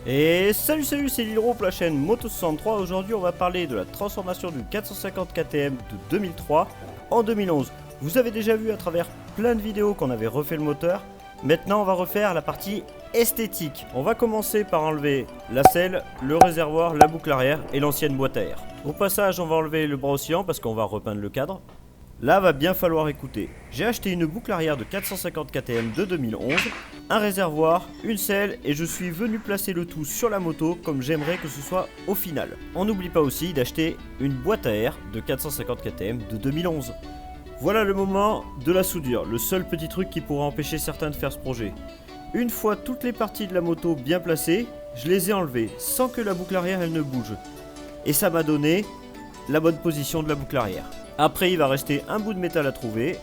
Et salut, c'est Lilro pour la chaîne Moto63. Aujourd'hui on va parler de la transformation du 450 KTM de 2003 en 2011. Vous avez déjà vu à travers plein de vidéos qu'on avait refait le moteur. Maintenant on va refaire la partie esthétique. On va commencer par enlever la selle, le réservoir, la boucle arrière et l'ancienne boîte à air. Au passage on va enlever le bras oscillant parce qu'on va repeindre le cadre. Là va bien falloir écouter. J'ai acheté une boucle arrière de 450 KTM de 2011, un réservoir, une selle et je suis venu placer le tout sur la moto comme j'aimerais que ce soit au final. On n'oublie pas aussi d'acheter une boîte à air de 450 KTM de 2011. Voilà le moment de la soudure, le seul petit truc qui pourra empêcher certains de faire ce projet. Une fois toutes les parties de la moto bien placées, je les ai enlevées sans que la boucle arrière elle ne bouge. Et ça m'a donné la bonne position de la boucle arrière. Après il va rester un bout de métal à trouver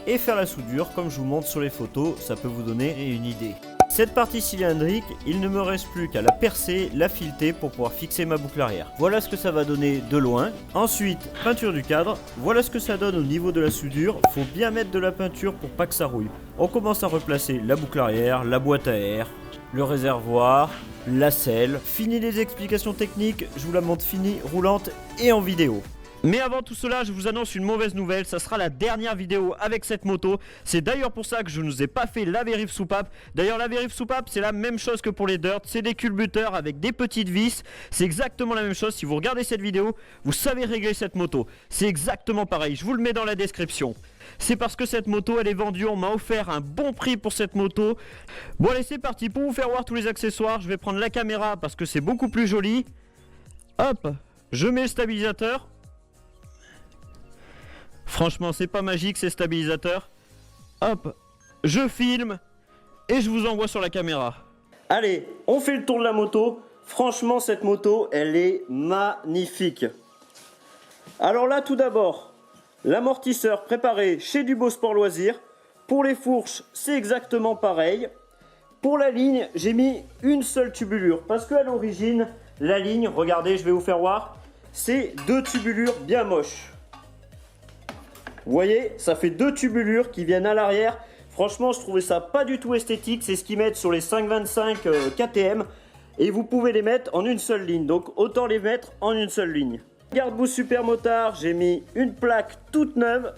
et faire la soudure comme je vous montre sur les photos, ça peut vous donner une idée. Cette partie cylindrique, il ne me reste plus qu'à la percer, la fileter pour pouvoir fixer ma boucle arrière. Voilà ce que ça va donner de loin. Ensuite, peinture du cadre, voilà ce que ça donne au niveau de la soudure. Faut bien mettre de la peinture pour pas que ça rouille. On commence à replacer la boucle arrière, la boîte à air, le réservoir, la selle. Fini les explications techniques, je vous la montre finie, roulante et en vidéo. Mais avant tout cela, je vous annonce une mauvaise nouvelle, ça sera la dernière vidéo avec cette moto. C'est d'ailleurs pour ça que je ne vous ai pas fait la vérif soupape. D'ailleurs la vérif soupape c'est la même chose que pour les dirt, c'est des culbuteurs avec des petites vis. C'est exactement la même chose, si vous regardez cette vidéo, vous savez régler cette moto. C'est exactement pareil, je vous le mets dans la description. C'est parce que cette moto elle est vendue, on m'a offert un bon prix pour cette moto. Bon allez c'est parti, pour vous faire voir tous les accessoires, je vais prendre la caméra parce que c'est beaucoup plus joli. Hop, je mets le stabilisateur. Franchement c'est pas magique ces stabilisateurs. Hop, je filme et je vous envoie sur la caméra. Allez, on fait le tour de la moto. Franchement cette moto elle est magnifique. Alors là tout d'abord, l'amortisseur préparé chez Dubo Sport Loisirs. Pour les fourches c'est exactement pareil. Pour la ligne j'ai mis une seule tubulure parce qu'à l'origine la ligne, regardez je vais vous faire voir, c'est deux tubulures bien moches. Vous voyez, ça fait deux tubulures qui viennent à l'arrière. Franchement, je trouvais ça pas du tout esthétique. C'est ce qu'ils mettent sur les 525 KTM. Et vous pouvez les mettre en une seule ligne. Donc, autant les mettre en une seule ligne. Garde-boue super motard, j'ai mis une plaque toute neuve.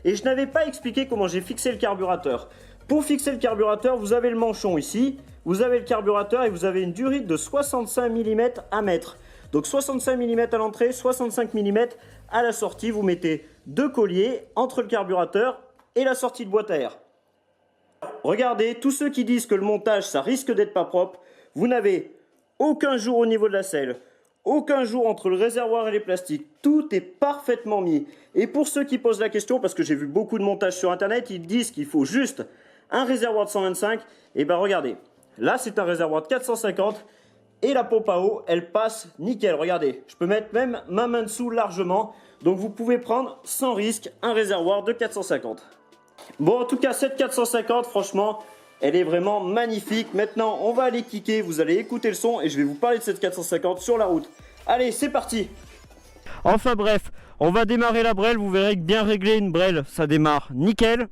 Et je n'avais pas expliqué comment j'ai fixé le carburateur. Pour fixer le carburateur, vous avez le manchon ici. Vous avez le carburateur et vous avez une durite de 65 mm à mettre. Donc 65 mm à l'entrée, 65 mm à la sortie. Vous mettez deux colliers entre le carburateur et la sortie de boîte à air. Regardez, tous ceux qui disent que le montage ça risque d'être pas propre, vous n'avez aucun jour au niveau de la selle, aucun jour entre le réservoir et les plastiques. Tout est parfaitement mis. Et pour ceux qui posent la question, parce que j'ai vu beaucoup de montages sur internet, ils disent qu'il faut juste un réservoir de 125. Et ben regardez, là c'est un réservoir de 450. Et la pompe à eau, elle passe nickel. Regardez, je peux mettre même ma main dessous largement. Donc vous pouvez prendre sans risque un réservoir de 450. Bon, en tout cas, cette 450, franchement, elle est vraiment magnifique. Maintenant, on va aller kicker. Vous allez écouter le son et je vais vous parler de cette 450 sur la route. Allez, c'est parti. Enfin bref, on va démarrer la brelle. Vous verrez que bien réglé une brelle, ça démarre nickel.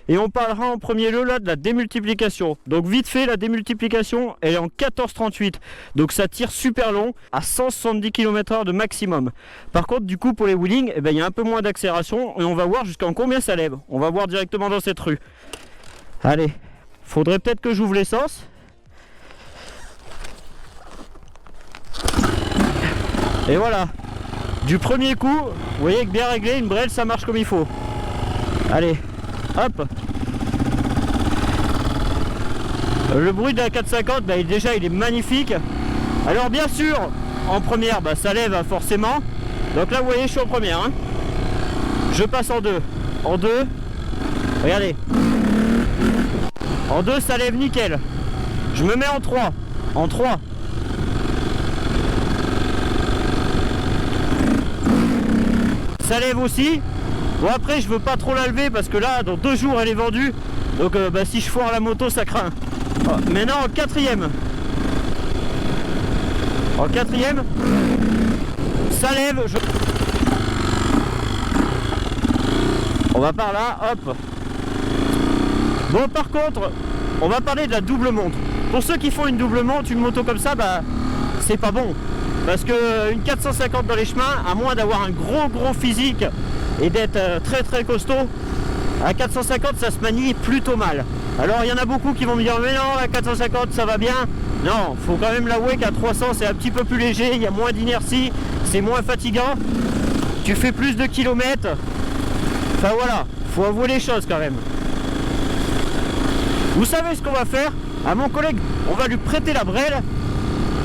Et on parlera en premier lieu là de la démultiplication. Donc vite fait, la démultiplication elle est en 14,38. Donc ça tire super long à 170 km/h de maximum. Par contre du coup pour les wheelings, il y a un peu moins d'accélération et on va voir jusqu'en combien ça lève. On va voir directement dans cette rue. Allez, faudrait peut-être que j'ouvre l'essence. Et voilà. Du premier coup, vous voyez que bien réglé, une brelle ça marche comme il faut. Allez. Hop. Le bruit de la 450 déjà il est magnifique. Alors bien sûr en première ça lève forcément. Donc là vous voyez je suis en première hein. Je passe en deux. En deux. Regardez. En deux ça lève nickel. Je me mets en 3. En 3. Ça lève aussi. Bon après je veux pas trop la lever parce que là dans 2 jours elle est vendue. Donc si je foire la moto ça craint. Oh, maintenant en quatrième. En quatrième. Ça lève. On va par là, hop. Bon par contre, on va parler de la double montre. Pour ceux qui font une double monte, une moto comme ça, bah c'est pas bon. Parce que une 450 dans les chemins, à moins d'avoir un gros physique et d'être très costaud, à 450 ça se manie plutôt mal. Alors il y en a beaucoup qui vont me dire mais non, à 450 ça va bien. Non, faut quand même l'avouer qu'à 300 c'est un petit peu plus léger, il y a moins d'inertie, c'est moins fatigant, tu fais plus de kilomètres. Enfin voilà, faut avouer les choses quand même. Vous savez ce qu'on va faire? À mon collègue, on va lui prêter la brêle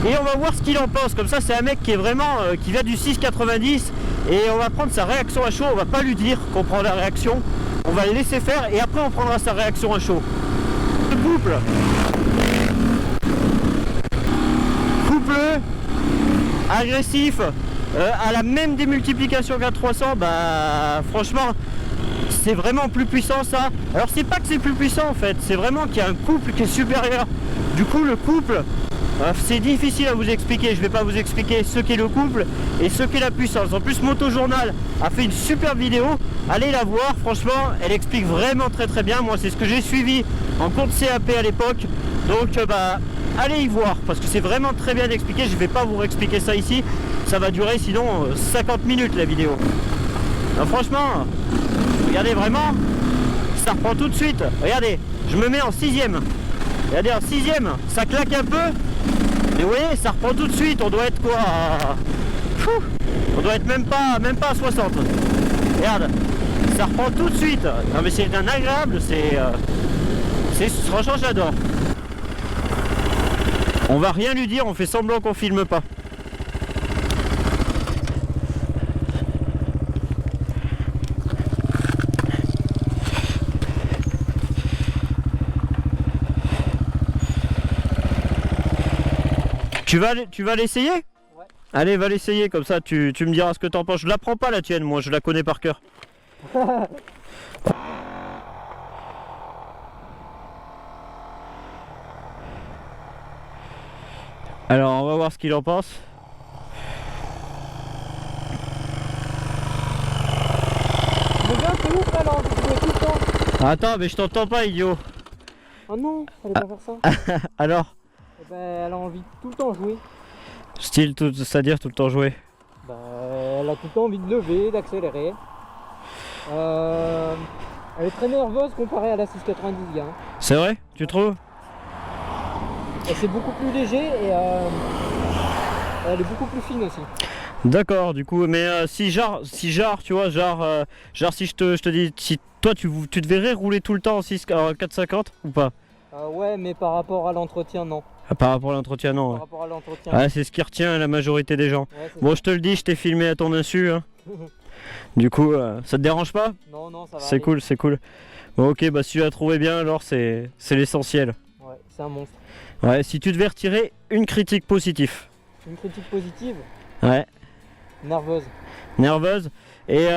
et on va voir ce qu'il en pense. Comme ça c'est un mec qui est vraiment qui vient du 6,90 et on va prendre sa réaction à chaud. On va pas lui dire qu'on prend la réaction, on va le laisser faire et après on prendra sa réaction à chaud. Le couple agressif à la même démultiplication qu'à 300, bah franchement c'est vraiment plus puissant ça. Alors c'est pas que c'est plus puissant en fait, c'est vraiment qu'il y a un couple qui est supérieur. Du coup le couple, c'est difficile à vous expliquer, je vais pas vous expliquer ce qu'est le couple et ce qu'est la puissance. En plus Motojournal a fait une super vidéo, allez la voir, franchement elle explique vraiment très bien. Moi c'est ce que j'ai suivi en cours de CAP à l'époque, donc bah allez y voir parce que c'est vraiment très bien expliqué. Je vais pas vous expliquer ça ici, ça va durer sinon 50 minutes la vidéo. Alors, franchement, regardez vraiment, ça reprend tout de suite. Regardez, je me mets en 6ème. Regardez en 6ème, ça claque un peu. Mais vous voyez, ça reprend tout de suite. On doit être quoi on doit être même pas à 60. Regarde, ça reprend tout de suite. Non mais c'est un agréable, franchement j'adore. On va rien lui dire, on fait semblant qu'on filme pas. Tu vas l'essayer? Ouais. Allez, va l'essayer, comme ça tu me diras ce que t'en penses. Je la prends pas la tienne, moi je la connais par cœur. Alors on va voir ce qu'il en pense. Mais bien, c'est ouf là, tout le temps. Attends, mais je t'entends pas, idiot. Oh non, fallait pas faire ça. Alors? Eh ben, elle a envie de tout le temps jouer. Style, c'est-à-dire tout le temps jouer? Bah, elle a tout le temps envie de lever, d'accélérer. Elle est très nerveuse comparée à la 690, gars. C'est vrai? Tu trouves? Et c'est beaucoup plus léger et elle est beaucoup plus fine aussi. D'accord, du coup, mais si genre, tu vois, genre si je te dis, si toi tu te verrais rouler tout le temps en 450 ou pas? Ouais, mais par rapport à l'entretien, non. Ah, par rapport à l'entretien, non. Par rapport à l'entretien. Ah, c'est ce qui retient la majorité des gens. Ouais, bon, je te le dis, je t'ai filmé à ton insu. Hein. Du coup, ça te dérange pas? Non, non, ça va. C'est cool, c'est cool. Bon, ok, bah si tu l'as trouvé bien, alors c'est l'essentiel. Ouais, c'est un monstre. Ouais, si tu devais retirer une critique positive. Une critique positive? Ouais. Nerveuse. Nerveuse. Et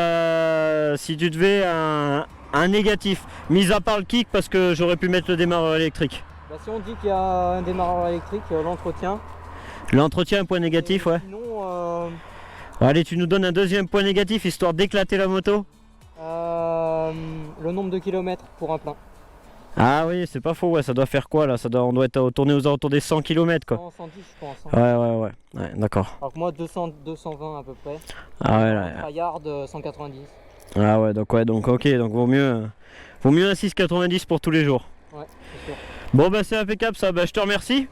si tu devais un négatif, mis à part le kick parce que j'aurais pu mettre le démarreur électrique. Bah, si on dit qu'il y a un démarreur électrique, l'entretien. L'entretien, un point négatif, ouais. Sinon, allez, tu nous donnes un deuxième point négatif histoire d'éclater la moto. Le nombre de kilomètres pour un plein. Ah oui, c'est pas faux, ouais, ça doit faire quoi là? On doit être tourner aux alentours des 100 km quoi. 110 je pense. Hein. Ouais, d'accord. Alors que moi 220 à peu près. Ah ouais, là. Tryhard 190. Ah ouais, donc ok, donc vaut mieux un 6,90 pour tous les jours. Ouais, c'est sûr. Bon bah c'est impeccable ça, bah je te remercie.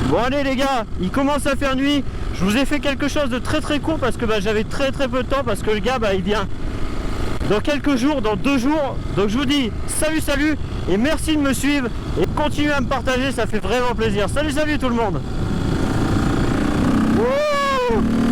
Bon allez les gars, il commence à faire nuit. Je vous ai fait quelque chose de très court parce que bah, j'avais très peu de temps parce que le gars bah, il vient dans quelques jours, dans 2 jours. Donc je vous dis salut et merci de me suivre et continuez à me partager, ça fait vraiment plaisir. Salut tout le monde. Wouh.